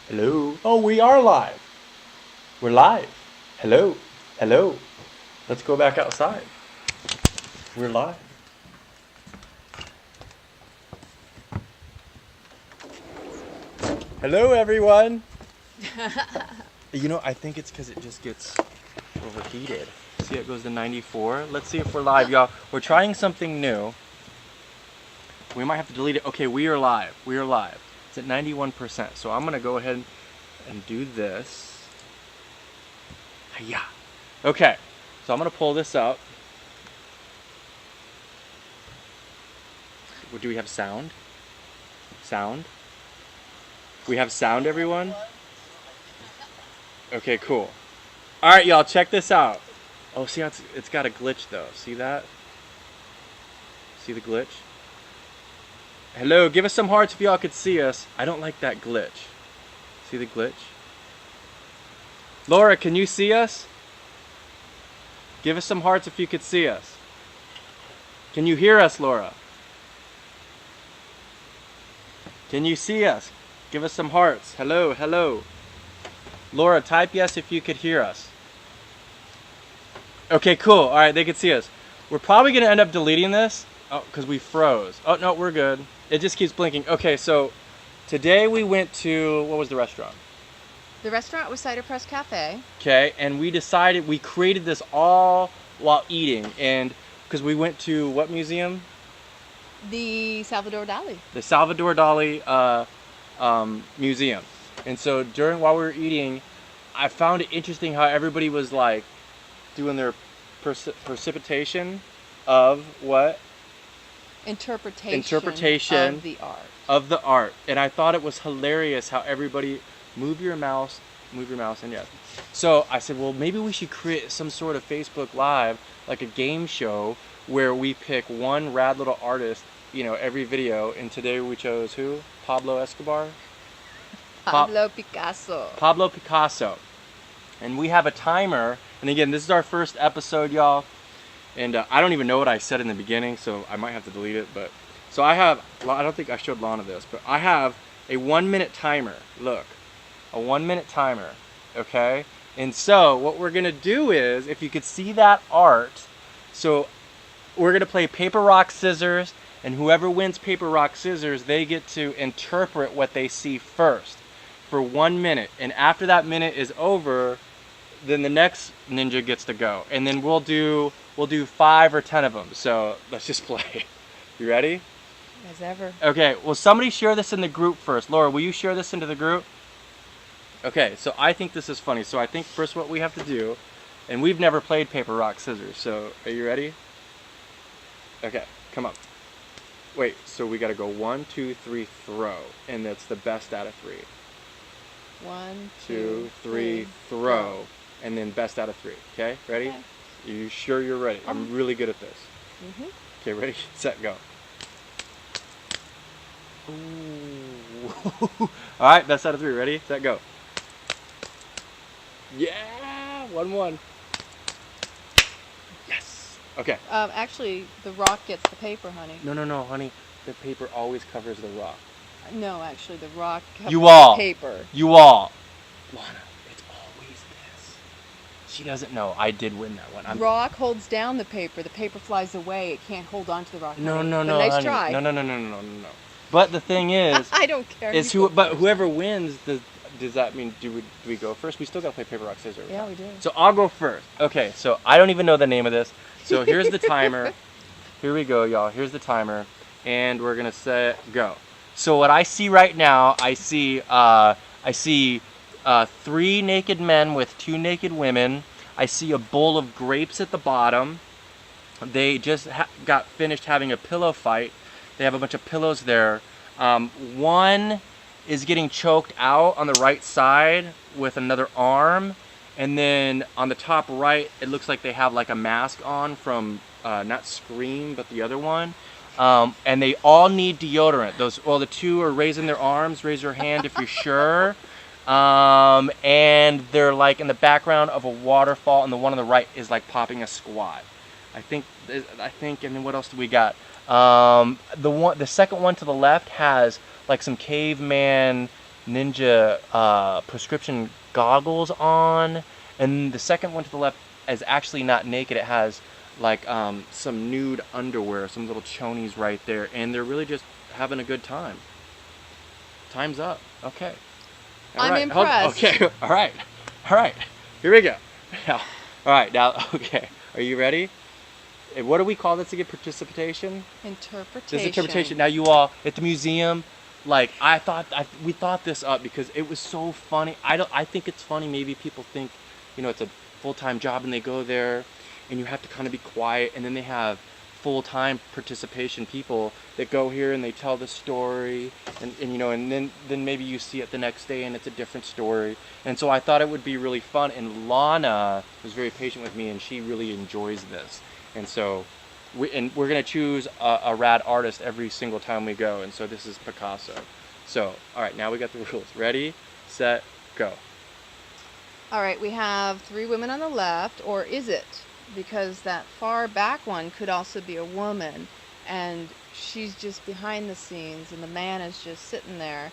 Hello. Oh, we are live. We're live. Hello. Hello. Let's go back outside. We're live. Hello, everyone. You know, I think it's because it just gets overheated. See, it goes to 94. Let's see if we're live, y'all. We're trying something new. We might have to delete it. Okay, we are live. We are live. It's at 91%. So I'm going to go ahead and do this. Yeah. Okay. So I'm going to pull this up. Do we have sound? Sound? We have sound, everyone? Okay, cool. All right, y'all, check this out. Oh, see how it's got a glitch, though. See that? See the glitch? Hello, give us some hearts if y'all could see us. I don't like that glitch. See the glitch? Laura, can you see us? Give us some hearts if you could see us. Can you hear us, Laura? Can you see us? Give us some hearts. Hello, hello. Laura, type yes if you could hear us. Okay, cool. All right, they could see us. We're probably going to end up deleting this. Oh, because we froze. Oh, no, we're good. It just keeps blinking. Okay, so today we went to, what was the restaurant? The restaurant was Cider Press Cafe. Okay, and we decided, we created this all while eating. And because we went to what museum? The Salvador Dali. The Salvador Dali museum. And so while we were eating, I found it interesting how everybody was like doing their precipitation of what? Interpretation of the art. Of the art. And I thought it was hilarious how everybody move your mouse, and yes. So I said, well, maybe we should create some sort of Facebook Live, like a game show, where we pick one rad little artist, you know, every video. And today we chose who? Pablo Escobar? Pablo Picasso. Pablo Picasso. And we have a timer. And again, this is our first episode, y'all. And I don't even know what I said in the beginning, so I might have to delete it. But so I don't think I showed Lana this, but I have a 1 minute timer. Look, a 1 minute timer. Okay? And so what we're going to do is, if you could see that art, so we're going to play paper, rock, scissors. And whoever wins paper, rock, scissors, they get to interpret what they see first for 1 minute. And after that minute is over, then the next ninja gets to go. And then we'll do 5 or 10 of them. So let's just play. You ready? As ever. Okay, well, somebody share this in the group first. Laura, will you share this into the group? Okay, so I think this is funny. So I think first what we have to do, and we've never played paper, rock, scissors. So are you ready? Okay, come on. Wait, so we got to go 1, 2, 3, throw. And that's the best out of 3. 1, 2, 3, throw. And then best out of 3. Okay, ready? Okay. You sure you're ready? I'm really good at this. Mm-hmm. Okay, ready, set, go. Ooh. All right, best out of 3. Ready, set, go. Yeah, 1-1. Yes. Okay. Actually, the rock gets the paper, honey. No, honey. The paper always covers the rock. No, actually, the rock covers the paper. You all. Lana, it's always this. She doesn't know. I did win that one. Rock holds down the paper. The paper flies away. It can't hold on to the rock. No, but nice honey. try. No. But the thing is, I don't care. Whoever wins, does that mean do we go first? We still gotta play paper, rock, scissors. Yeah, we do. So I'll go first. Okay, so I don't even know the name of this. So here's the timer. Here we go, y'all. Here's the timer, and we're gonna set go. So what I see right now, I see 3 naked men with 2 naked women. I see a bowl of grapes at the bottom. They just got finished having a pillow fight. They have a bunch of pillows there. One is getting choked out on the right side with another arm. And then on the top right, it looks like they have like a mask on from not Scream, but the other one. And they all need deodorant. The 2 are raising their arms. Raise your hand if you're sure. And they're like in the background of a waterfall, and the one on the right is like popping a squat. I think, and then what else do we got? The second one to the left has like some caveman ninja prescription goggles on, and the second one to the left is actually not naked. It has like some nude underwear, some little chonies right there, and they're really just having a good time. Time's up. Okay. I'm impressed. Okay. All right. Here we go. Now, all right. Now, okay. Are you ready? And what do we call this again? Participation? Interpretation. This is interpretation. Now, you all at the museum, like we thought this up because it was so funny. I think it's funny. Maybe people think, it's a full-time job and they go there, and you have to kind of be quiet, and then they have full-time participation people that go here and they tell the story, and then maybe you see it the next day and it's a different story. And so I thought it would be really fun, and Lana was very patient with me, and she really enjoys this. And so we're gonna choose a rad artist every single time we go, and so this is Picasso. So all right, now we got the rules. Ready, set, go. All right, we have 3 women on the left, or is it? Because that far back one could also be a woman, and she's just behind the scenes and the man is just sitting there.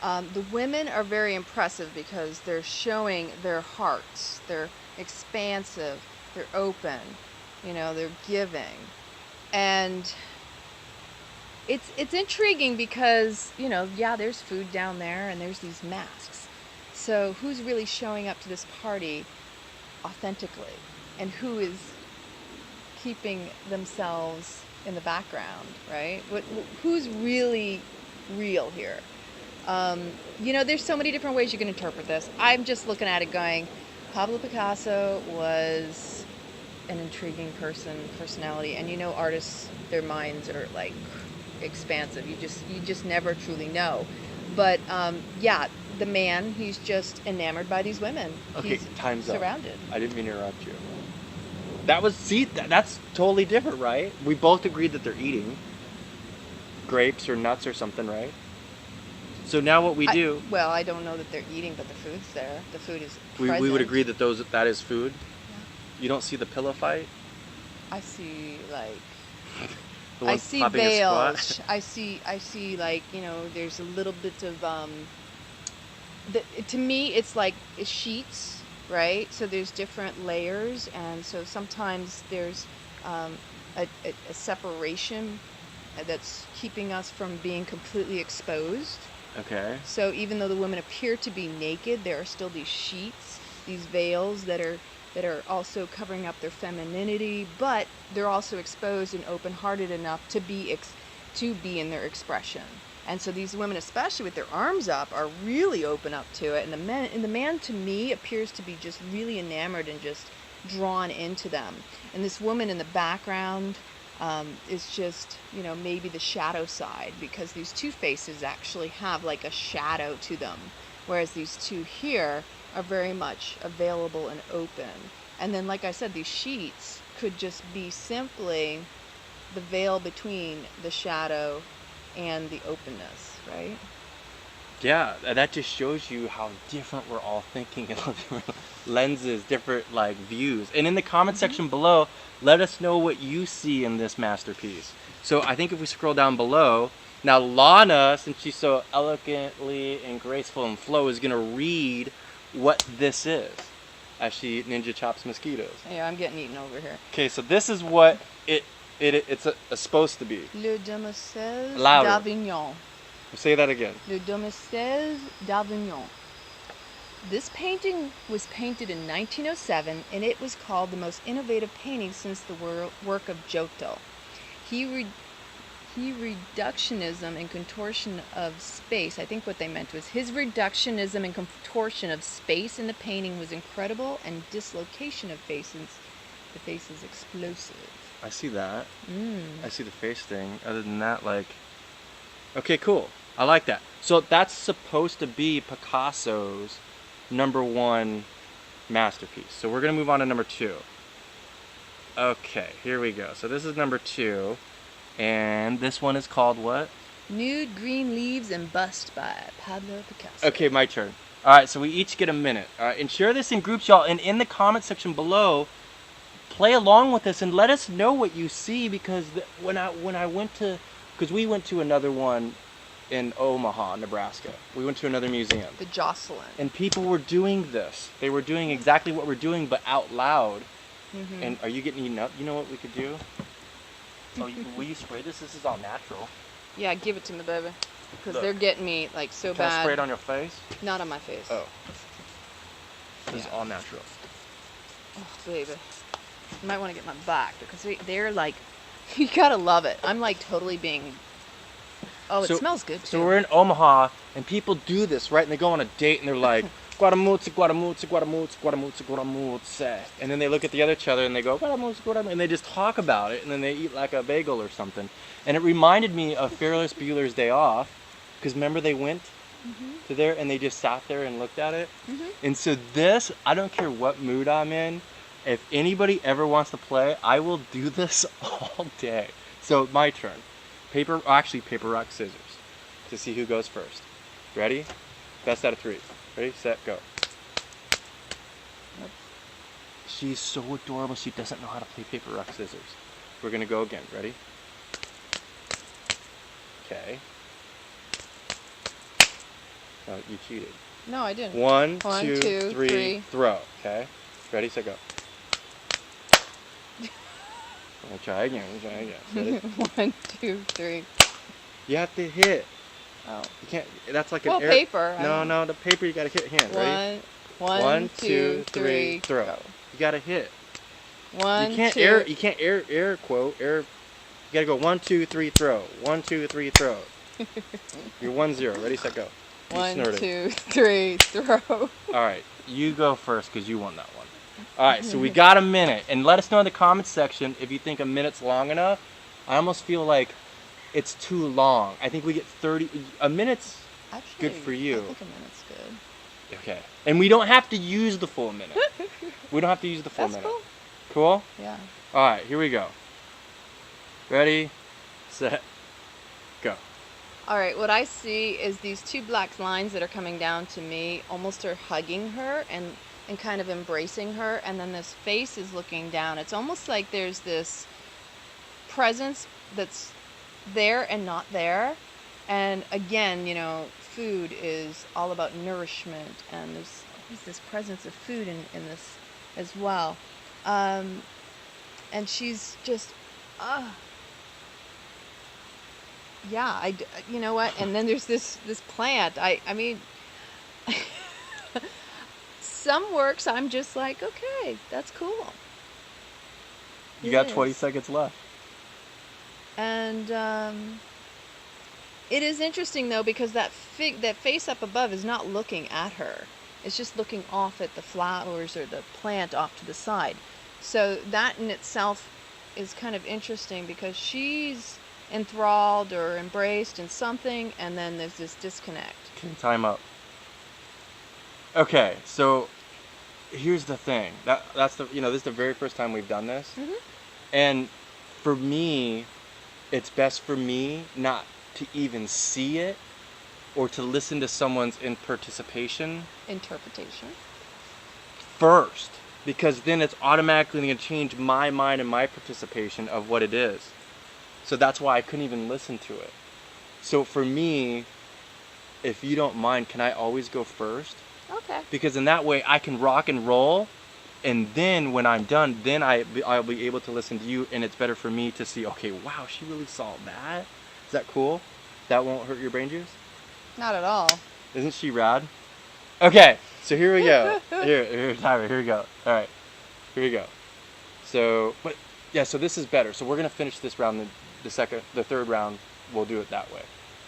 The women are very impressive because they're showing their hearts. They're expansive, they're open, they're giving. And it's intriguing because, yeah, there's food down there and there's these masks. So who's really showing up to this party authentically? And who is keeping themselves in the background, right? Who's really real here? There's so many different ways you can interpret this. I'm just looking at it going, Pablo Picasso was an intriguing personality, and artists, their minds are like expansive. You just never truly know. But yeah, the man, he's just enamored by these women. Okay, he's time's surrounded. up. I didn't mean to interrupt you. That's totally different, right? We both agreed that they're eating grapes or nuts or something, right? So now what we do... Well, I don't know that they're eating, but the food's there. The food is present. We would agree that that is food? Yeah. You don't see the pillow fight? I see, like... I see veils. I see like, there's a little bit of... to me, it's like sheets. Right? So there's different layers, and so sometimes there's a separation that's keeping us from being completely exposed. Okay. So even though the women appear to be naked, there are still these sheets, these veils that are also covering up their femininity, but they're also exposed and open-hearted enough to be in their expression. And so these women, especially with their arms up, are really open up to it. And the man to me appears to be just really enamored and just drawn into them. And this woman in the background is just, maybe the shadow side, because these two faces actually have like a shadow to them, whereas these two here are very much available and open. And then, like I said, these sheets could just be simply the veil between the shadow and the openness, right? Yeah, that just shows you how different we're all thinking, and different lenses, different views. And in the comment section below, let us know what you see in this masterpiece. So I think if we scroll down below, now Lana, since she's so elegantly and graceful and flow, is gonna read what this is as she ninja chops mosquitoes. Yeah, I'm getting eaten over here. Okay, so this is what it's supposed to be. Le Demoiselles Louder. d'Avignon. Say that again. Le Demoiselles d'Avignon. This painting was painted in 1907, and it was called the most innovative painting since the work of Giotto. Reductionism and contortion of space. I think what they meant was his reductionism and contortion of space in the painting was incredible, and dislocation of faces, the face is explosive. I see that. I see the face thing. Other than that, okay, cool. I like that. So that's supposed to be Picasso's #1 masterpiece. So we're going to move on to #2. Okay, here we go. So this is #2. And this one is called what? Nude Green Leaves and Bust by Pablo Picasso. Okay, my turn. Alright, so we each get a minute. Alright, and share this in groups, y'all. And in the comment section below, play along with us and let us know what you see, because when I went to, because we went to another one in Omaha, Nebraska. We went to another museum. The Jocelyn. And people were doing this. They were doing exactly what we're doing, but out loud. Mm-hmm. And are you getting eaten up? You know what we could do? Oh, will you spray this? This is all natural. Yeah, give it to me, baby. Because Look. they're getting me like so Can bad. I spray it on your face? Not on my face. Oh. This is Yeah. all natural. Oh, baby. You might want to get my back because they're like, you gotta love it. I'm like totally being. Oh, it smells good too. So we're in Omaha, and people do this, right? And they go on a date, and they're like, Guatemala, Guatemala, Guatemala, Guatemala, Guatemala. And then they look at the each other, and they go, Guatemala, Guatemala, and they just talk about it, and then they eat like a bagel or something. And it reminded me of Ferris Bueller's Day Off, because remember they went to there, and they just sat there and looked at it? And so this, I don't care what mood I'm in, if anybody ever wants to play, I will do this all day. So my turn. Paper, rock, scissors. To see who goes first. Ready? Best out of 3. Ready, set, go. Yep. She's so adorable, she doesn't know how to play paper, rock, scissors. We're gonna go again. Ready? Okay. No, you cheated. No, I didn't. One, One, two, two, three, three. throw. Okay. Ready, set, go. We'll try again. Ready? 1, 2, 3. You have to hit. Oh. You can't. That's like an Well, air. paper. No, the paper you gotta hit hand. Ready? One, two, three, throw. go. You gotta hit. One, You can't two. air. You can't air quote. You gotta go 1, 2, 3, throw. 1, 2, 3, throw. You're 1-0. Ready, set, go. You 1, snorted. 2, 3, throw. All right, you go first because you won that one. All right, so we got a minute, and let us know in the comments section if you think a minute's long enough. I almost feel like it's too long. I think we get 30. A minute's Actually, good for you. I think a minute's good. Okay, and we don't have to use the full minute. We don't have to use the full That's minute. cool. Cool? Yeah. All right, here we go. Ready, set, go. All right, what I see is these two black lines that are coming down to me, almost are hugging her and kind of embracing her, and then this face is looking down. It's almost like there's this presence that's there and not there. And again, you know, food is all about nourishment, and there's this presence of food in this as well. And she's just, yeah, you know what? And then there's this plant. I mean, some works I'm just like, okay, that's cool. You got 20 seconds left. And it is interesting though, because that face up above is not looking at her. It's just looking off at the flowers or the plant off to the side. So that in itself is kind of interesting, because she's enthralled or embraced in something, and then there's this disconnect. Okay, time up. Okay, so here's the thing. That's the, you know, this is the very first time we've done this. And for me, it's best for me not to even see it or to listen to someone's interpretation first, because then it's automatically going to change my mind and my participation of what it is. So that's why I couldn't even listen to it. So for me, if you don't mind, can I always go first? Okay. Because in that way I can rock and roll, and then when I'm done, then I'll be able to listen to you, and it's better for me to see, okay, wow, she really saw that. Is that cool? That won't hurt your brain juice? Not at all. Isn't she rad? Okay, so here we go. Here, Tyler, here we go. All right, here we go. So, but yeah, so this is better. So we're gonna finish this round. The third round, we'll do it that way,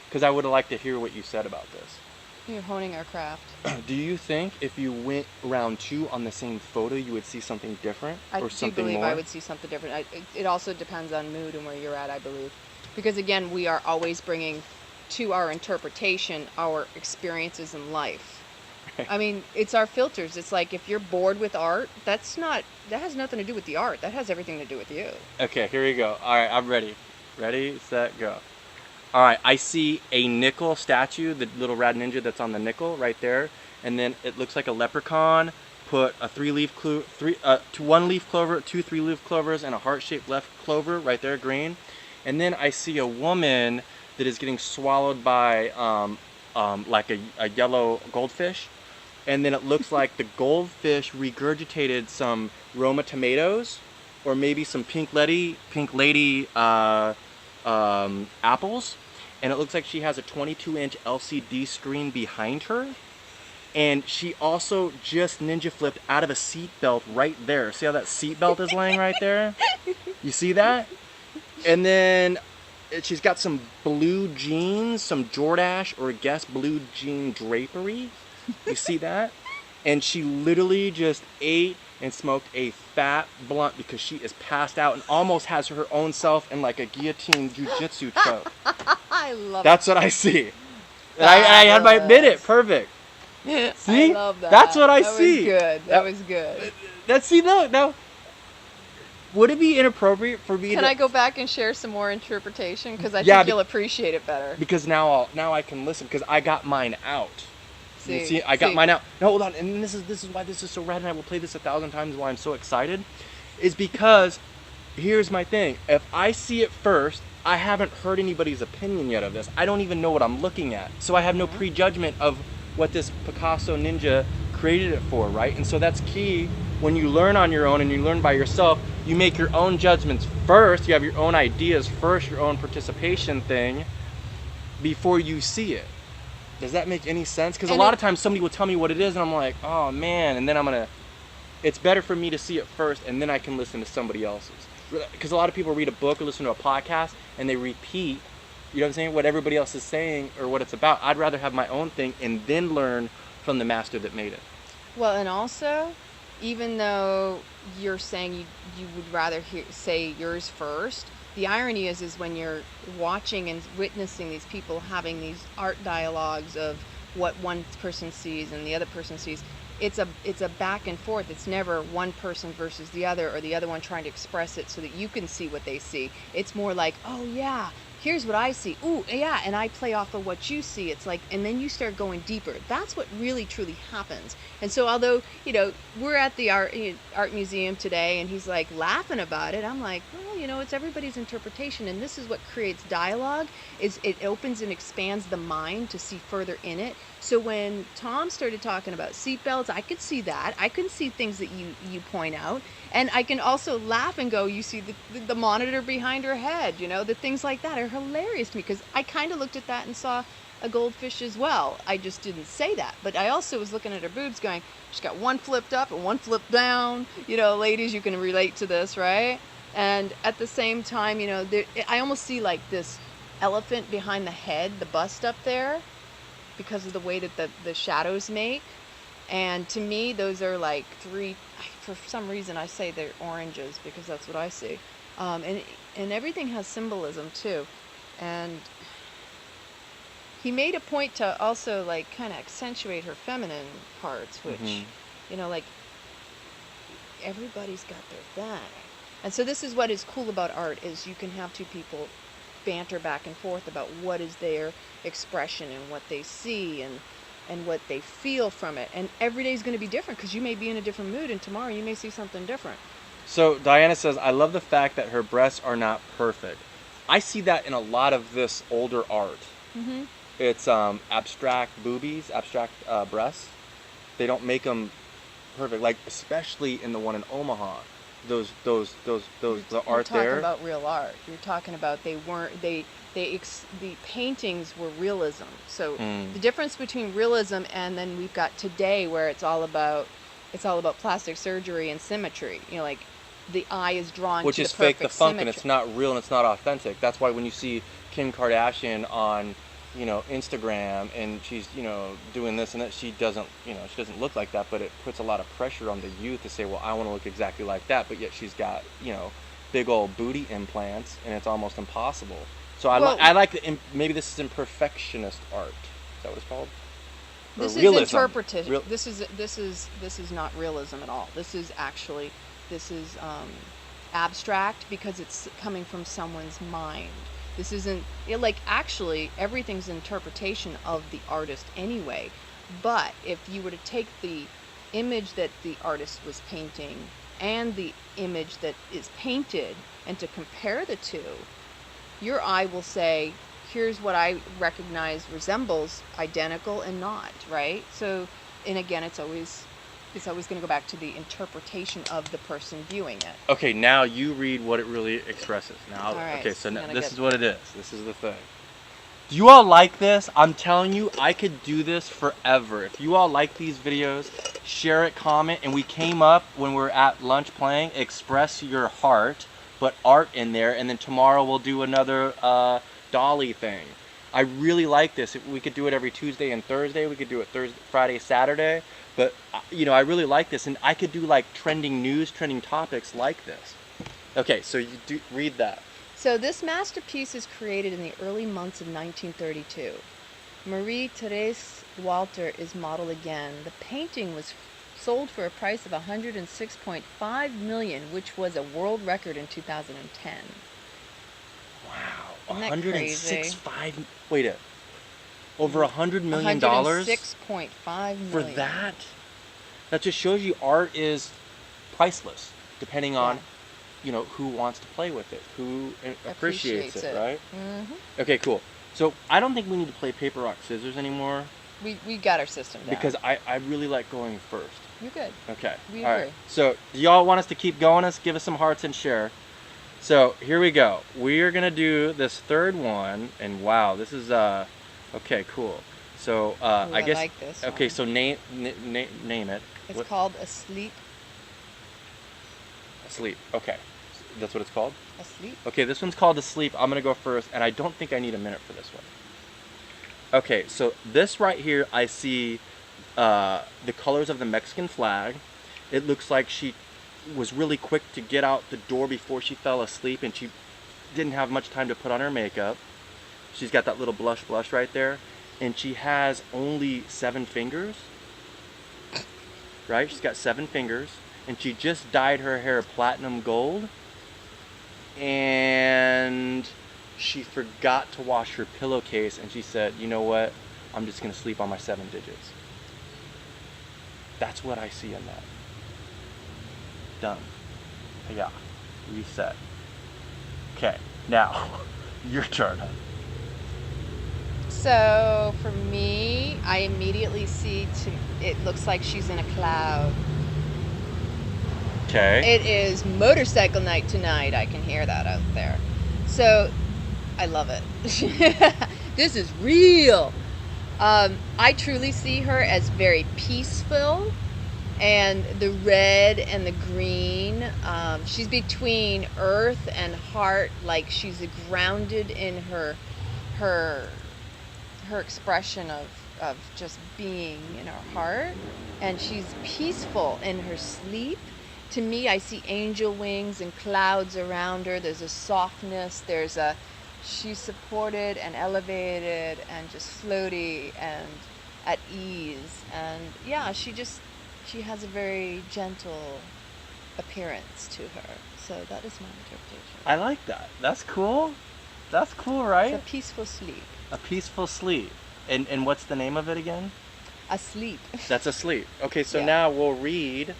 because I would have liked to hear what you said about this. You're honing our craft. Do you think if you went round 2 on the same photo, you would see something different or something believe more? I would see something different. It also depends on mood and where you're at, I believe. Because again, we are always bringing to our interpretation our experiences in life. I mean, it's our filters. It's like if you're bored with art, that has nothing to do with the art. That has everything to do with you. Okay, here we go. All right, I'm ready. Ready, set, go. All right, I see a nickel statue, the little rad ninja that's on the nickel right there, and then it looks like a leprechaun. Put a 1-leaf clover, 2 3-leaf clovers, and a heart-shaped left clover right there, green. And then I see a woman that is getting swallowed by like a yellow goldfish, and then it looks like the goldfish regurgitated some Roma tomatoes, or maybe some pink lady apples, and it looks like she has a 22-inch LCD screen behind her, and she also just ninja flipped out of a seatbelt right there. See how that seatbelt is laying right there? You see that? And then she's got some blue jeans, some Jordache or Guess blue jean drapery. You see that? And she literally just ate and smoked a fat blunt because she is passed out and almost has her own self in like a guillotine jujitsu choke. I love That's what I see. And I had to admit it. Perfect. See? I love that. That's what I see. That was good. Now, would it be inappropriate for me Can to... I go back and share some more interpretation? Because I Yeah, think you'll appreciate it better. Because now I can listen, because I got mine out. See, I got mine out. No, hold on. And this is why this is so rad, and I will play this 1,000 times, why I'm so excited. Is because, here's my thing. If I see it first, I haven't heard anybody's opinion yet of this. I don't even know what I'm looking at. So I have no prejudgment of what this Picasso ninja created it for, right? And so that's key. When you learn on your own and you learn by yourself, you make your own judgments first. You have your own ideas first, your own participation thing, before you see it. Does that make any sense? Because a lot of times somebody will tell me what it is, and I'm like, oh man, and then it's better for me to see it first, and then I can listen to somebody else's. Because a lot of people read a book or listen to a podcast, and they repeat, you know what I'm saying, what everybody else is saying or what it's about. I'd rather have my own thing and then learn from the master that made it. Well, and also, even though you're saying you would rather say yours first, the irony is when you're watching and witnessing these people having these art dialogues of what one person sees and the other person sees, it's a back and forth. It's never one person versus the other, or the other one trying to express it so that you can see what they see. It's more like, oh yeah, here's what I see. Ooh, yeah, and I play off of what you see. It's like, and then you start going deeper. That's what really truly happens. And so although, we're at the art museum today and he's like laughing about it, I'm like, well, it's everybody's interpretation, and this is what creates dialogue, is it opens and expands the mind to see further in it. So when Tom started talking about seatbelts, I could see that. I can see things that you point out. And I can also laugh and go, you see the monitor behind her head, the things like that are hilarious to me, because I kind of looked at that and saw a goldfish as well. I just didn't say that. But I also was looking at her boobs going, she's got one flipped up and one flipped down. Ladies, you can relate to this, right? And at the same time, I almost see like this elephant behind the head, the bust up there, because of the way that the shadows make. And to me, those are like three, for some reason I say they're oranges because that's what I see. And everything has symbolism too. And he made a point to also like kind of accentuate her feminine parts, which, like everybody's got their thing. And so this is what is cool about art, is you can have two people banter back and forth about what is their expression and what they see and what they feel from it. And every day is going to be different, because you may be in a different mood and tomorrow you may see something different. So Diana says, I love the fact that her breasts are not perfect. I see that in a lot of this older art. Mm-hmm. It's abstract boobies, abstract breasts. They don't make them perfect, like especially in the one in Omaha. The art there. You're talking about real art. You're talking about the paintings were realism. So the difference between realism and then we've got today, where it's all about plastic surgery and symmetry. Like the eye is drawn which to is the fake perfect the funk, symmetry. And it's not real and it's not authentic. That's why when you see Kim Kardashian on Instagram and she's doing this and that, she doesn't look like that, but it puts a lot of pressure on the youth to say, well, I want to look exactly like that, but yet she's got big old booty implants and it's almost impossible. So I like maybe this is imperfectionist art. Is that what it's called? This is interpretation. This is not realism at all. This is abstract because it's coming from someone's mind. This isn't actually everything's interpretation of the artist anyway. But if you were to take the image that the artist was painting and the image that is painted and to compare the two, your eye will say, here's what I recognize resembles identical and not, right? So, and again, it's always going to go back to the interpretation of the person viewing it. Okay, now you read what it really expresses. Now, All right, okay, so I'm now, gonna this get- is what it is. This is the thing. Do you all like this? I'm telling you, I could do this forever. If you all like these videos, share it, comment, and we came up when we were at lunch playing, express your heart, put art in there, and then tomorrow we'll do another dolly thing. I really like this. We could do it every Tuesday and Thursday. We could do it Thursday, Friday, Saturday. But, you know, I really like this, and I could do like trending news, trending topics like this. Okay, so you do read that. So this masterpiece is created in the early months of 1932. Marie-Therese Walter is model again. The painting was sold for a price of $106.5 million, which was a world record in 2010. Wow, Isn't that 106.5. Wait a. Over $100 million $106.5 million for that. That just shows you art is priceless, depending on, you know, who wants to play with it, who appreciates it, right? Mm-hmm. Okay, cool. So I don't think we need to play paper, rock, scissors anymore. We got our system down. Because I really like going first. You're good. Okay. We All agree. right. So do y'all want us to keep going? Give us some hearts and share. So here we go. We are gonna do this third one, and wow, this is okay, cool. So I guess like this okay. one. So name it. It's called Asleep. Asleep. Okay, that's what it's called. Asleep. Okay, this one's called Asleep. I'm gonna go first, and I don't think I need a minute for this one. Okay, so this right here, I see the colors of the Mexican flag. It looks like she was really quick to get out the door before she fell asleep, and she didn't have much time to put on her makeup. She's got that little blush right there, and she has only 7 fingers. Right? She's got 7 fingers, and she just dyed her hair platinum gold, and she forgot to wash her pillowcase, and she said, you know what, I'm just gonna sleep on my 7 digits. That's what I see in that. Done. Yeah. Reset. Okay, now your turn. So for me, I immediately see it looks like she's in a cloud. Okay. It is motorcycle night tonight. I can hear that out there. So I love it. This is real. I truly see her as very peaceful, and the red and the green. She's between earth and heart, like she's grounded in her expression of just being in her heart, and she's peaceful in her sleep. To me, I see angel wings and clouds around her. There's a softness. She's supported and elevated and just floaty and at ease. And yeah, she has a very gentle appearance to her. So that is my interpretation. I like that. That's cool. That's cool, right? It's a peaceful sleep. A peaceful sleep. And what's the name of it again? Asleep. That's Asleep. Okay, so Yeah. now we'll read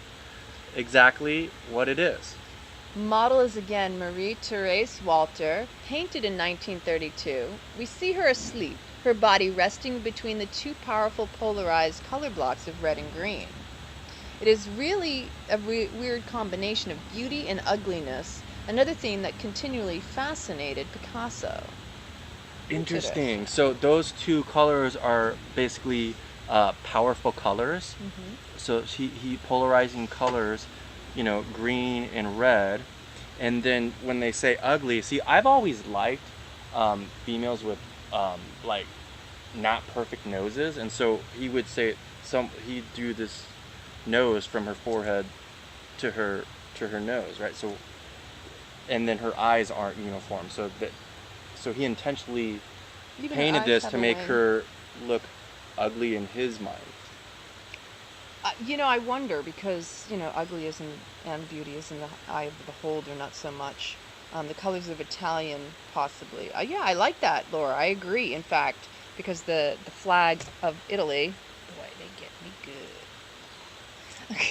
exactly what it is. Model is again Marie-Therese Walter, painted in 1932. We see her asleep, her body resting between the 2 powerful polarized color blocks of red and green. It is really a weird combination of beauty and ugliness, another theme that continually fascinated Picasso. Interesting. So those 2 colors are basically powerful colors. Mm-hmm. So he polarizing colors, you know, green and red. And then when they say ugly, see, I've always liked females with like not perfect noses, and so he would say he'd do this nose from her forehead to her nose, right? So, and then her eyes aren't uniform, so he intentionally Even her painted eyes this have to a make wing. her look ugly in his mind. I wonder, because, ugly is and beauty is in the eye of the beholder, not so much. The colors of Italian, possibly. Yeah, I like that, Laura. I agree, in fact, because the flag of Italy, boy, they get me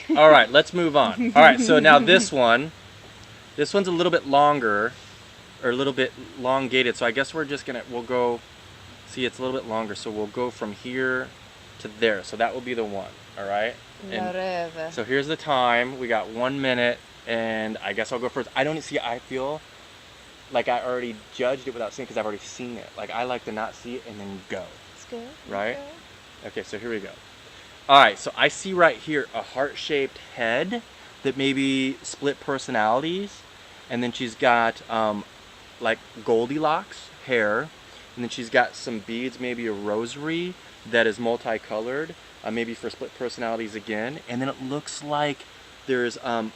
good. All right, let's move on. All right, so now this one's a little bit longer, or a little bit elongated, so I guess we'll go See, it's a little bit longer, so we'll go from here to there. So that will be the one, all right? Le rêve. So here's the time. We got 1 minute, and I guess I'll go first. I feel like I already judged it without seeing it because I've already seen it. Like, I like to not see it and then go. Let's go. Right? Okay, so here we go. All right, so I see right here a heart-shaped head that maybe split personalities, and then she's got like Goldilocks hair, and then she's got some beads, maybe a rosary that is multicolored, maybe for split personalities again, and then it looks like there's a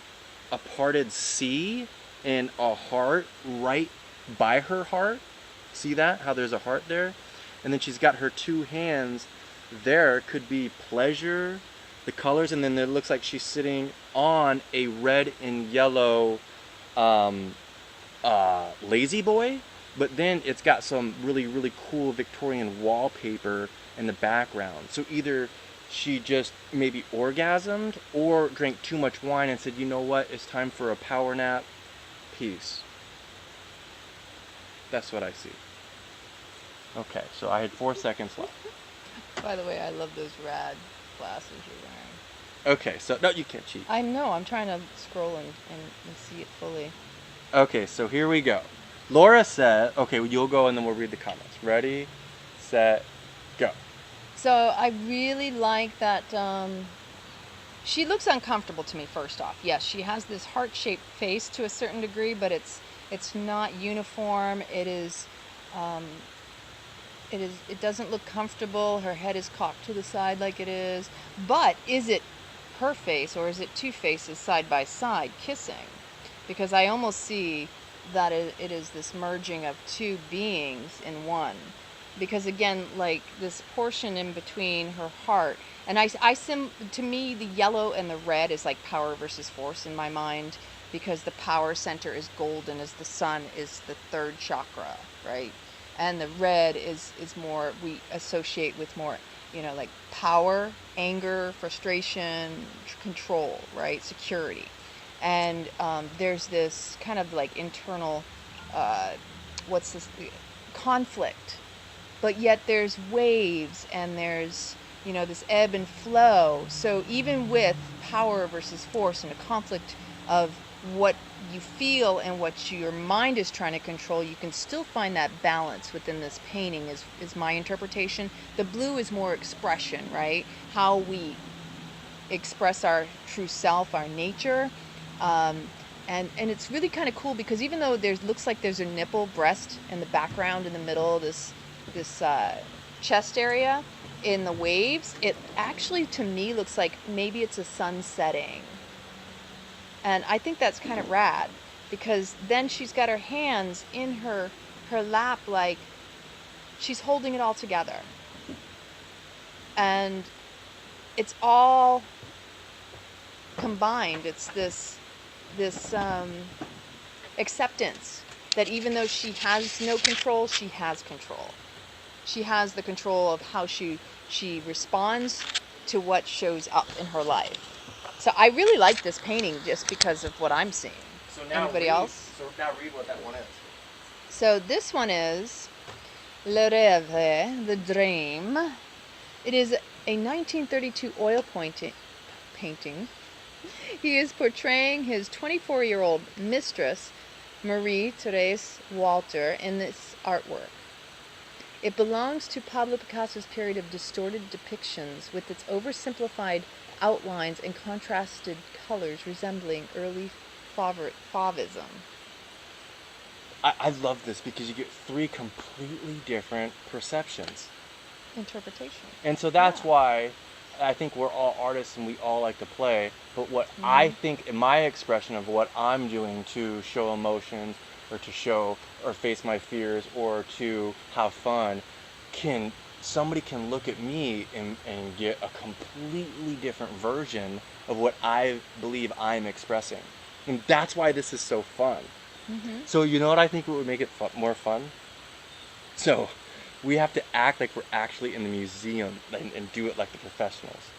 parted C and a heart right by her heart. See that? How there's a heart there? And then she's got her two hands there, could be pleasure, the colors, and then it looks like she's sitting on a red and yellow lazy boy, but then it's got some really, really cool Victorian wallpaper in the background. So either she just maybe orgasmed or drank too much wine and said, you know what, it's time for a power nap. Peace. That's what I see. Okay, so I had 4 seconds left. By the way, I love those rad glasses you're wearing. Okay, so no, you can't cheat. I know, I'm trying to scroll and see it fully. Okay, so here we go. Laura said, okay, you'll go and then we'll read the comments. Ready, set, go. So I really like that she looks uncomfortable to me, first off. Yes, she has this heart-shaped face to a certain degree, but it's not uniform. It doesn't look comfortable. Her head is cocked to the side like it is. But is it her face or is it two faces side by side kissing? Because I almost see that it is this merging of two beings in one. Because again, like this portion in between her heart, and to me the yellow and the red is like power versus force in my mind, because the power center is golden as the sun is the third chakra, right? And the red is more, we associate with more, like power, anger, frustration, control, right? Security. And there's this kind of like internal, conflict. But yet there's waves and there's, this ebb and flow. So even with power versus force and a conflict of what you feel and what your mind is trying to control, you can still find that balance within this painting is my interpretation. The blue is more expression, right? How we express our true self, our nature. And it's really kind of cool because even though looks like there's a nipple breast in the background in the middle of this chest area in the waves, it actually to me looks like maybe it's a sun setting. And I think that's kind of rad because then she's got her hands in her lap like she's holding it all together. And it's all combined. It's this acceptance that even though she has no control, she has control. She has the control of how she responds to what shows up in her life. So I really like this painting just because of what I'm seeing. So now Anybody else? So now read what that one is. So this one is Le Rêve, the Dream. It is a 1932 oil painting. He is portraying his 24-year-old mistress, Marie-Thérèse Walter, in this artwork. It belongs to Pablo Picasso's period of distorted depictions with its oversimplified outlines and contrasted colors resembling early Fauvism. I love this because you get three completely different perceptions. Interpretation. And so that's why I think we're all artists and we all like to play. But what I think in my expression of what I'm doing to show emotions or to show or face my fears or to have fun, somebody can look at me and get a completely different version of what I believe I'm expressing. And that's why this is so fun. Mm-hmm. So you know what I think would make it more fun? So we have to act like we're actually in the museum and do it like the professionals.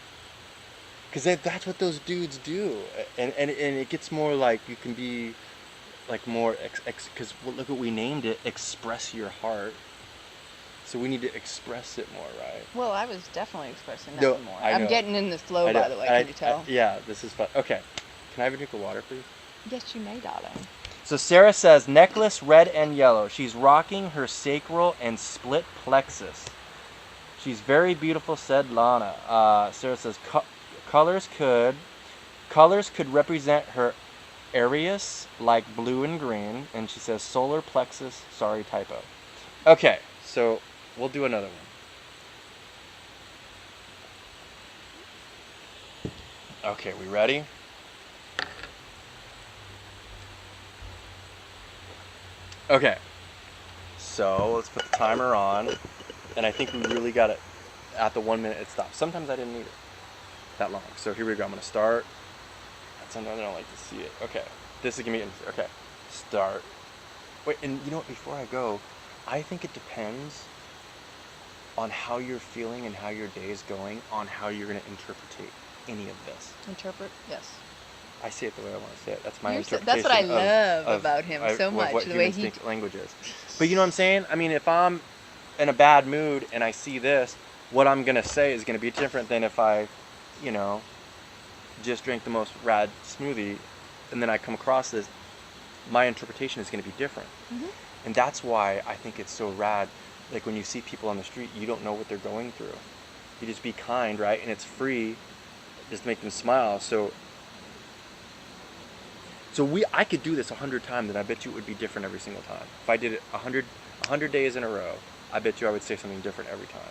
Because that's what those dudes do. And it gets more like you can be like more, because look what we named it, express your heart. So we need to express it more, right? Well, I was definitely expressing that No, one more. I know. I'm getting in the flow, I know. by the way. Can you tell? Yeah, this is fun. Okay. Can I have a drink of water, please? Yes, you may, darling. So Sarah says, necklace red and yellow. She's rocking her sacral and split plexus. She's very beautiful, said Lana. Sarah says, colors could represent her Aries, like blue and green. And she says, solar plexus, sorry, typo. Okay, so we'll do another one. Okay, we ready? Okay, so let's put the timer on, and I think we really got it at the 1 minute it stops. Sometimes I didn't need it that long. So here we go. I'm going to start. Sometimes I don't like to see it. Okay, this is going to be, okay, start. Wait, and you know what, before I go, I think it depends on how you're feeling and how your day is going on how you're going to interpret any of this. Interpret? Yes. I say it the way I want to say it. That's my interpretation. That's what I love about him so much. What the way he think language is. But you know what I'm saying? I mean, if I'm in a bad mood and I see this, what I'm gonna say is gonna be different than if I, you know, just drank the most rad smoothie, and then I come across this. My interpretation is gonna be different, and that's why I think it's so rad. Like when you see people on the street, you don't know what they're going through. You just be kind, right? And it's free. Just make them smile. So I could do this 100 times, and I bet you it would be different every single time. If I did it 100 days in a row, I bet you I would say something different every time.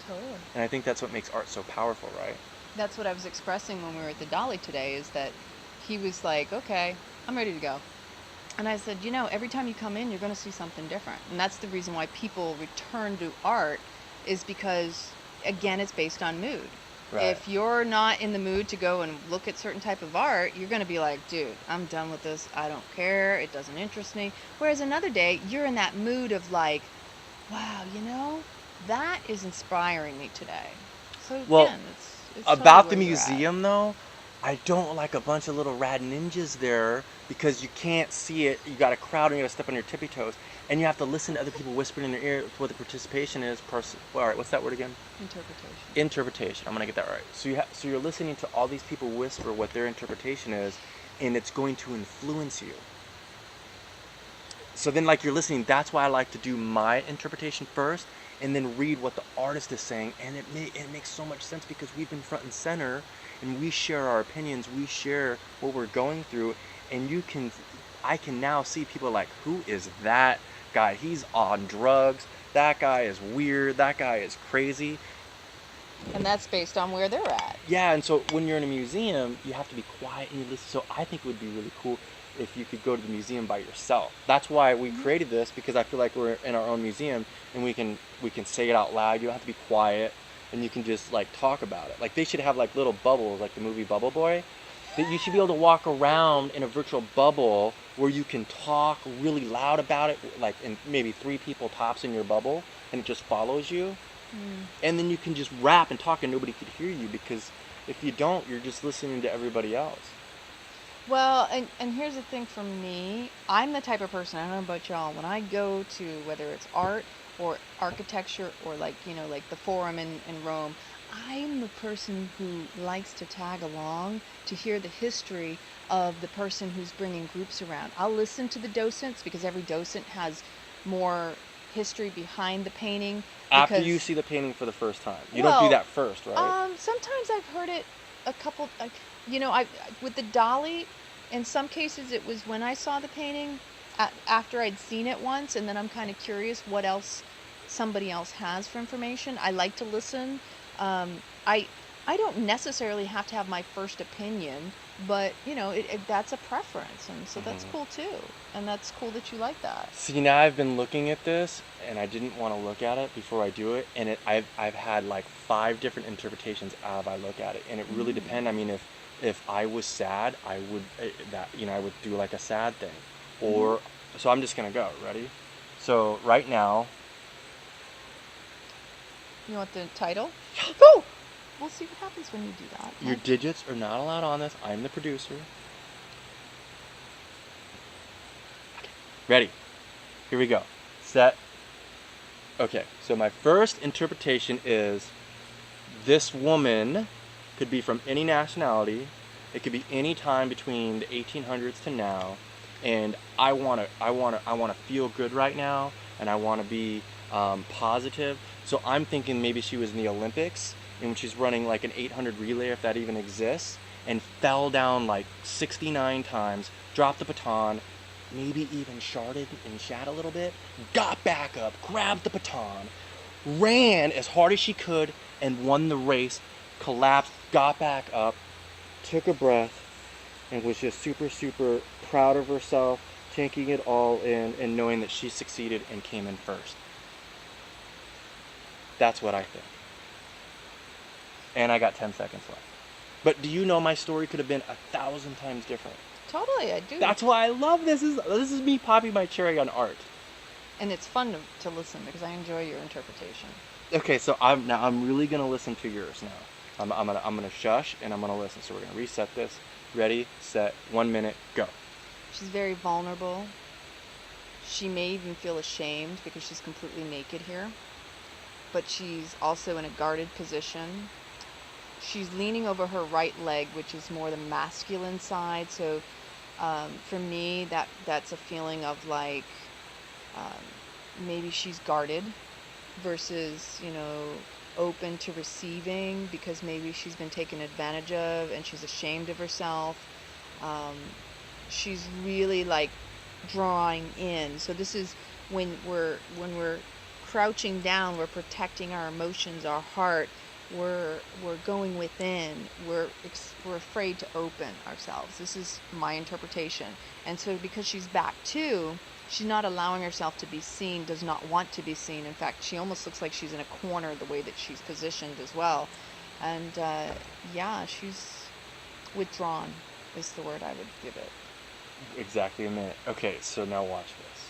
Totally. And I think that's what makes art so powerful, right? That's what I was expressing when we were at the Dolly today, is that he was like, okay, I'm ready to go. And I said, you know, every time you come in, you're going to see something different. And that's the reason why people return to art, is because, again, it's based on mood. Right. If you're not in the mood to go and look at certain type of art, you're going to be like, dude, I'm done with this. I don't care. It doesn't interest me. Whereas another day, you're in that mood of like, wow, you know, that is inspiring me today. So again, well, it's about totally the museum though, I don't like a bunch of little rad ninjas there because you can't see it. You got a crowd and you got to step on your tippy toes. And you have to listen to other people whispering in their ear what the participation is. All right, what's that word again? Interpretation. Interpretation. I'm gonna get that right. So you're listening to all these people whisper what their interpretation is, and it's going to influence you. So then, like, you're listening. That's why I like to do my interpretation first, and then read what the artist is saying. And it makes so much sense because we've been front and center, and we share our opinions. We share what we're going through, and I can now see people like, who is that guy? He's on drugs. That guy is weird. That guy is crazy. And that's based on where they're at. Yeah, and so when you're in a museum, you have to be quiet and you listen. So I think it would be really cool if you could go to the museum by yourself. That's why we created this, because I feel like we're in our own museum and we can say it out loud. You don't have to be quiet, and you can just like talk about it. Like they should have like little bubbles, like the movie Bubble Boy. That you should be able to walk around in a virtual bubble where you can talk really loud about it, like in maybe 3 people tops in your bubble, and it just follows you. And then you can just rap and talk and nobody could hear you, because if you don't, you're just listening to everybody else. Well, and here's the thing for me. I'm the type of person, I don't know about y'all, when I go to, whether it's art or architecture or like, you know, like the Forum in Rome, I'm the person who likes to tag along to hear the history of the person who's bringing groups around. I'll listen to the docents because every docent has more history behind the painting. After you see the painting for the first time. You don't do that first, right? Sometimes I've heard it a couple, you know, with the Dolly, in some cases it was when I saw the painting, after I'd seen it once, and then I'm kind of curious what else somebody else has for information. I like to listen. I don't necessarily have to have my first opinion, but you know, that's a preference, and so that's cool too. And that's cool that you like that. See, now I've been looking at this, and I didn't want to look at it before I do it, and I've had like 5 different interpretations as I look at it, and it really depends. I mean, if I was sad, I would I would do like a sad thing, or so I'm just gonna go. Ready? So right now. You want the title? Go! We'll see what happens when you do that. Your digits are not allowed on this. I'm the producer. Okay. Ready. Here we go. Set. Okay, so my first interpretation is this woman could be from any nationality. It could be any time between the 1800s to now, and I want to feel good right now, and I want to be positive. So I'm thinking maybe she was in the Olympics, and she's running like an 800 relay, if that even exists, and fell down like 69 times, dropped the baton, maybe even shattered and shat a little bit, got back up, grabbed the baton, ran as hard as she could, and won the race, collapsed, got back up, took a breath, and was just super, super proud of herself, taking it all in, and knowing that she succeeded and came in first. That's what I think. And I got 10 seconds left. But do you know my story could have been 1,000 times different? Totally, I do. That's why I love this. This is me popping my cherry on art. And it's fun to listen because I enjoy your interpretation. Okay, so I'm really gonna listen to yours now. I'm gonna shush and I'm gonna listen. So we're gonna reset this. Ready, set, 1 minute, go. She's very vulnerable. She may even feel ashamed because she's completely naked here. But she's also in a guarded position. She's leaning over her right leg, which is more the masculine side. So for me, that's a feeling of like maybe she's guarded versus, open to receiving because maybe she's been taken advantage of and she's ashamed of herself. She's really like drawing in. So this is when we're crouching down, we're protecting our emotions, our heart. We're going within. We're afraid to open ourselves. This is my interpretation. And so because she's back too, she's not allowing herself to be seen, does not want to be seen. In fact, she almost looks like she's in a corner the way that she's positioned as well. And she's withdrawn is the word I would give it. Exactly a minute. Okay, so now watch this.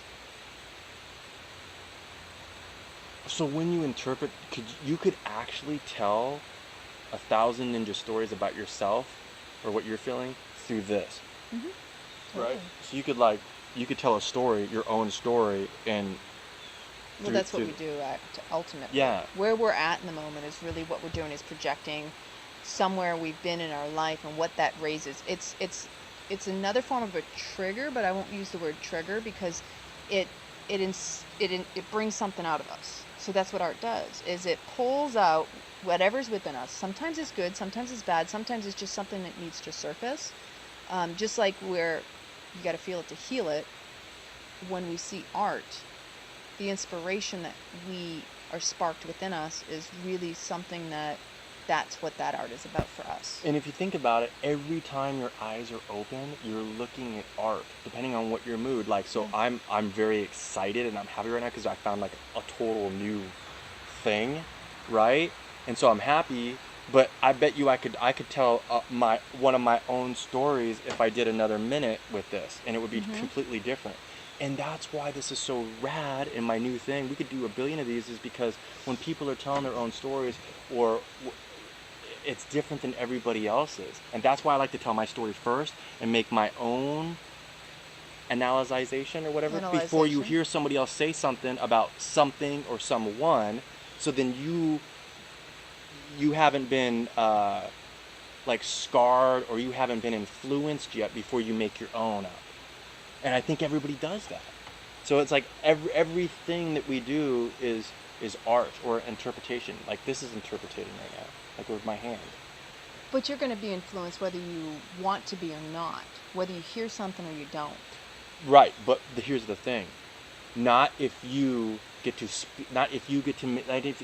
So when you interpret, you could actually tell 1,000 ninja stories about yourself or what you're feeling through this. Mm-hmm. Right? So you could tell a story, your own story, and well, that's what we do ultimately. Yeah. Where we're at in the moment is really what we're doing is projecting somewhere we've been in our life and what that raises. It's another form of a trigger, but I won't use the word trigger because it brings something out of us. So that's what art does, is it pulls out whatever's within us. Sometimes it's good, sometimes it's bad, sometimes it's just something that needs to surface. Just like where you got to feel it to heal it, when we see art, the inspiration that we are sparked within us is really something that's what that art is about for us. And if you think about it, every time your eyes are open, you're looking at art, depending on what your mood. Like, so I'm very excited and I'm happy right now because I found like a total new thing, right? And so I'm happy, but I bet you I could tell one of my own stories if I did another minute with this, and it would be completely different. And that's why this is so rad in my new thing. We could do 1 billion of these, is because when people are telling their own stories, or it's different than everybody else's. And that's why I like to tell my story first and make my own analyzation or whatever before you hear somebody else say something about something or someone. So then you haven't been like scarred, or you haven't been influenced yet before you make your own up. And I think everybody does that. So it's like everything that we do is art or interpretation. Like this is interpreting right now, like with my hand. But you're going to be influenced whether you want to be or not, whether you hear something or you don't. Right, but here's the thing: not if you get to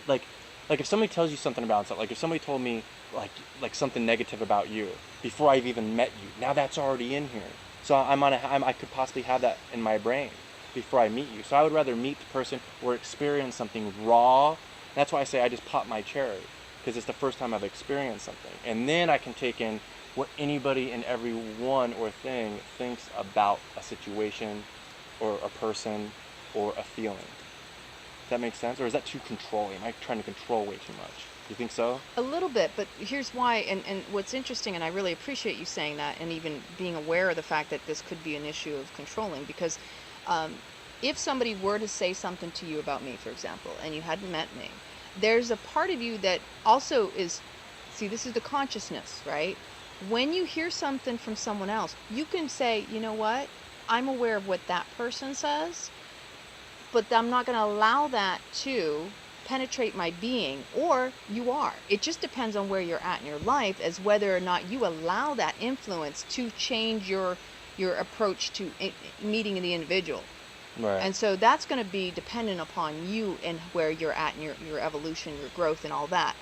like if somebody tells you something about something, like if somebody told me like something negative about you before I've even met you, now that's already in here. So I could possibly have that in my brain before I meet you. So I would rather meet the person or experience something raw. That's why I say I just pop my cherry, because it's the first time I've experienced something. And then I can take in what anybody and everyone or thing thinks about a situation or a person or a feeling. Does that make sense? Or is that too controlling? Am I trying to control way too much? You think so? A little bit, but here's why, and what's interesting, and I really appreciate you saying that, and even being aware of the fact that this could be an issue of controlling, because if somebody were to say something to you about me, for example, and you hadn't met me, there's a part of you that also is, see, this is the consciousness, right? When you hear something from someone else, you can say, you know what, I'm aware of what that person says, but I'm not going to allow that to penetrate my being, or you are. It just depends on where you're at in your life as whether or not you allow that influence to change your approach to meeting the individual. Right. And so that's going to be dependent upon you and where you're at in your evolution, your growth, and all that.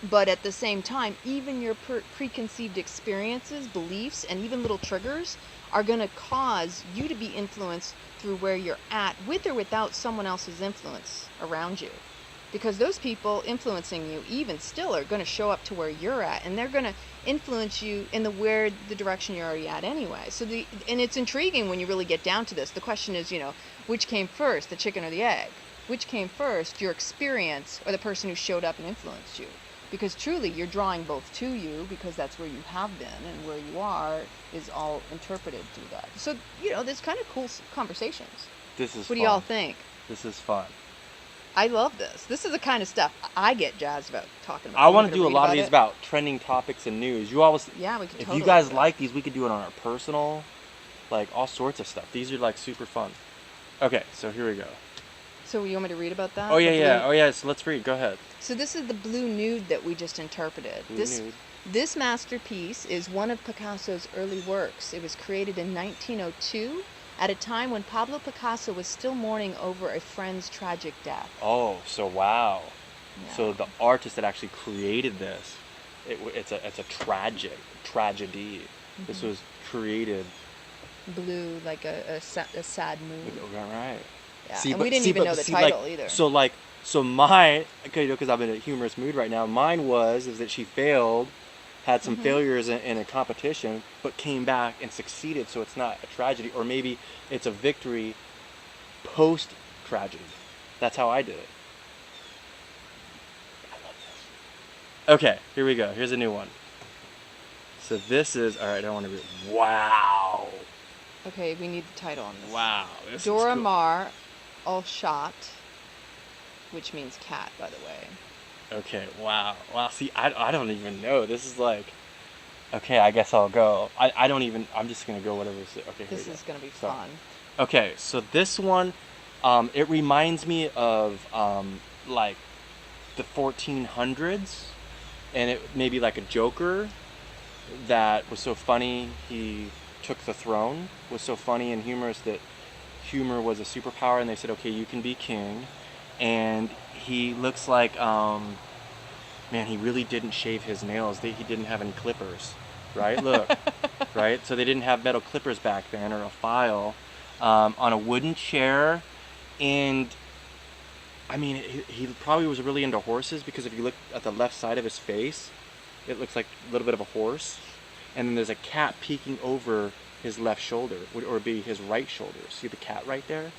But at the same time, even your preconceived experiences, beliefs, and even little triggers are going to cause you to be influenced through where you're at, with or without someone else's influence around you. Because those people influencing you even still are going to show up to where you're at, and they're going to influence you in the direction you're already at anyway. So and it's intriguing when you really get down to this. The question is, which came first, the chicken or the egg? Which came first, your experience or the person who showed up and influenced you? Because truly, you're drawing both to you, because that's where you have been, and where you are is all interpreted through that. So, there's kind of cool conversations. This is What do fun. y'all think? This is fun. I love this. This is the kind of stuff I get jazzed about talking about. I want to do a lot of these about trending topics and news. You always, yeah, we could. If you guys like these, we could do it on our personal, like all sorts of stuff. These are like super fun. Okay, so here we go. So you want me to read about that? Oh yeah. So let's read. Go ahead. So this is the blue nude that we just interpreted. This masterpiece is one of Picasso's early works. It was created in 1902, at a time when Pablo Picasso was still mourning over a friend's tragic death. Oh, so wow. Yeah. So the artist that actually created this, it's a tragedy. Mm-hmm. This was created. Blue, like a sad mood. Right. Yeah. See, and we didn't even know the title either. So mine, because I'm in a humorous mood right now, mine is that she failed, had some failures in a competition, but came back and succeeded, so it's not a tragedy. Or maybe it's a victory post-tragedy. That's how I did it. I love this. Okay, here we go. Here's a new one. So this is, all right, I don't want to read. Wow. Okay, we need the title on this. Wow. This Dora is cool. Maar Alshot, which means cat, by the way. Okay, wow. Wow, see, I don't even know. This is like, okay, I guess I'll go. I'm just going to go whatever. Okay, this is going to be fun. Okay, so this one, it reminds me of, like, the 1400s, and it maybe like a Joker that was so funny he took the throne, was so funny and humorous that humor was a superpower, and they said, okay, you can be king. And he looks like, man, he really didn't shave his nails. He didn't have any clippers, right? Look, right? So they didn't have metal clippers back then, or a file, on a wooden chair. And I mean, he probably was really into horses, because if you look at the left side of his face, it looks like a little bit of a horse. And then there's a cat peeking over his left shoulder, or be his right shoulder. See the cat right there?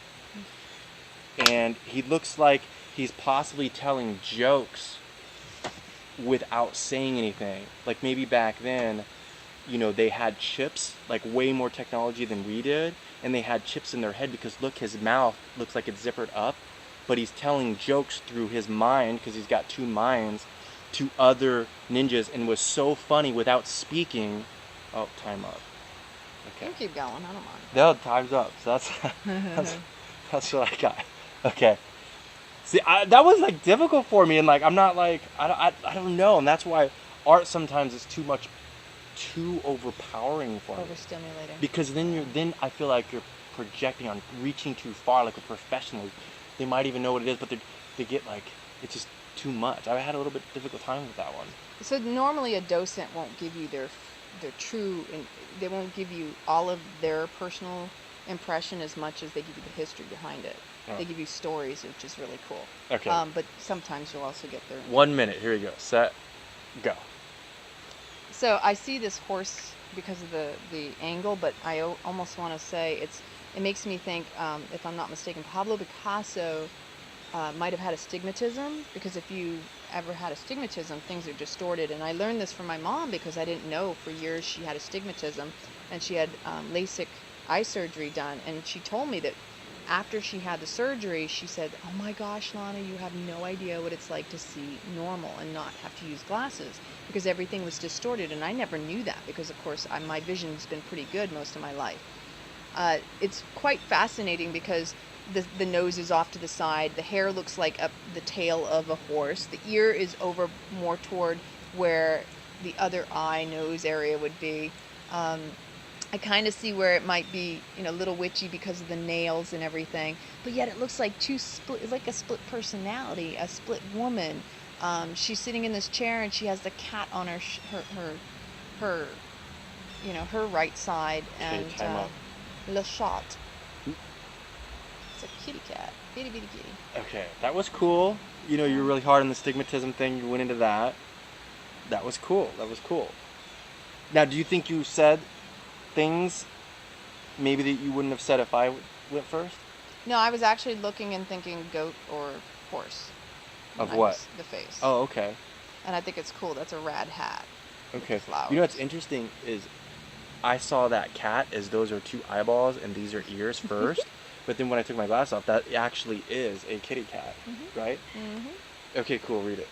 And he looks like he's possibly telling jokes without saying anything. Like maybe back then, they had chips, like way more technology than we did, and they had chips in their head because look, his mouth looks like it's zippered up, but he's telling jokes through his mind, because he's got two minds, to other ninjas, and was so funny without speaking. Oh, time up. Okay. You can keep going, I don't mind. No, time's up. So that's what I got. Okay. See, that was like difficult for me, and like I'm not like I don't know, and that's why art sometimes is too overpowering for me. Overstimulating. Because then I feel like you're projecting on reaching too far, like a professional. They might even know what it is, but they get like it's just too much. I had a little bit difficult time with that one. So normally a docent won't give you their true, and they won't give you all of their personal impression as much as they give you the history behind it. Oh. They give you stories, which is really cool. Okay. But sometimes you'll also get their... 1 minute. Here we go. Set. Go. So I see this horse because of the angle, but I almost want to say it makes me think, if I'm not mistaken, Pablo Picasso might have had astigmatism, because if you ever had astigmatism, things are distorted. And I learned this from my mom, because I didn't know for years she had astigmatism, and she had LASIK eye surgery done, and she told me that after she had the surgery, she said, "Oh my gosh, Lana, you have no idea what it's like to see normal and not have to use glasses, because everything was distorted." And I never knew that, because of course my vision's been pretty good most of my life. It's quite fascinating because the nose is off to the side, the hair looks like the tail of a horse, the ear is over more toward where the other eye nose area would be. I kind of see where it might be, a little witchy because of the nails and everything, but yet it looks like like a split personality, a split woman. She's sitting in this chair and she has the cat on her right side, and Le Chat. It's a kitty cat, bitty bitty kitty. Okay, that was cool. You were really hard on the stigmatism thing. You went into that. That was cool. That was cool. Now, do you think you said things maybe that you wouldn't have said if I went first? No, I was actually looking and thinking goat or horse. Of what? The face. Oh, okay. And I think it's cool. That's a rad hat. Okay. Flowers. You know what's interesting is I saw that cat as those are two eyeballs and these are ears first. But then when I took my glass off, that actually is a kitty cat, right? Mm-hmm. Okay, cool. Read it.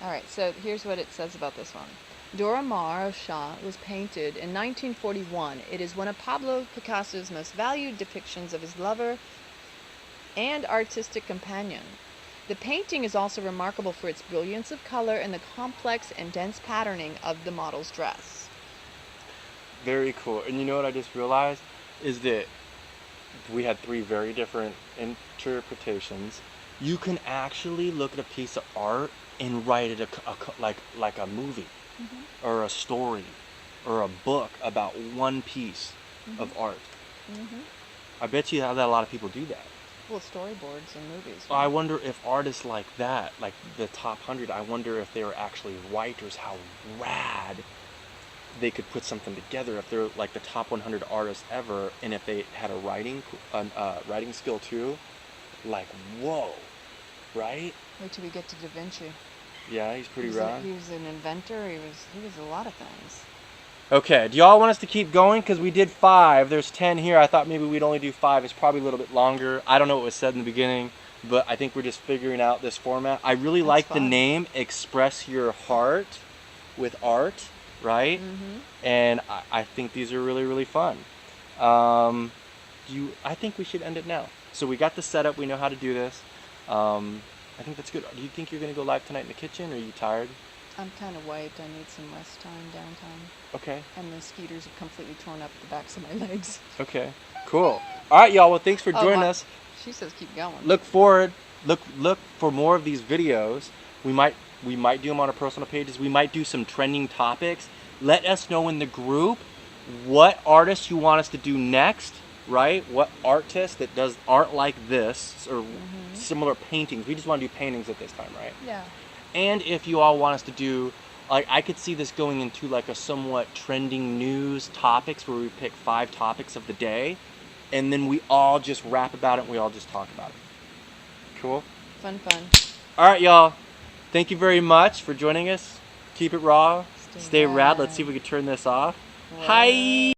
All right. So here's what it says about this one. Dora Maar of Chat was painted in 1941. It is one of Pablo Picasso's most valued depictions of his lover and artistic companion. The painting is also remarkable for its brilliance of color and the complex and dense patterning of the model's dress. Very cool. And you know what I just realized is that we had three very different interpretations. You can actually look at a piece of art and write it like a movie. Or a story, or a book about one piece of art. I bet you that a lot of people do that. Well, storyboards and movies. Right? I wonder if artists like that, like the top 100, I wonder if they were actually writers, how rad they could put something together, if they're like the top 100 artists ever, and if they had a writing skill too, like, whoa, right? Wait till we get to Da Vinci. Yeah, he's pretty rad. He was an inventor. He was a lot of things. Okay, do y'all want us to keep going? Because we did 5. There's 10 here. I thought maybe we'd only do 5. It's probably a little bit longer. I don't know what was said in the beginning, but I think we're just figuring out this format. I really like the name, Express Your Heart with Art, right? And I think these are really, really fun. I think we should end it now. So we got the setup. We know how to do this. I think that's good. Do you think you're going to go live tonight in the kitchen, or are you tired? I'm kind of wiped. I need some rest time downtown. Okay. And the mosquitoes have completely torn up the backs of my legs. Okay. Cool. All right, y'all. Well, thanks for joining us. She says keep going. Look forward. Look for more of these videos. We might do them on our personal pages. We might do some trending topics. Let us know in the group what artists you want us to do next. Right? What artist that does art like this or similar paintings? We just want to do paintings at this time, right? Yeah. And if you all want us to do, like, I could see this going into like a somewhat trending news topics where we pick 5 topics of the day, and then we all just rap about it and we all just talk about it. Cool? Fun. All right, y'all. Thank you very much for joining us. Keep it raw. Stay rad. Let's see if we can turn this off. Hi.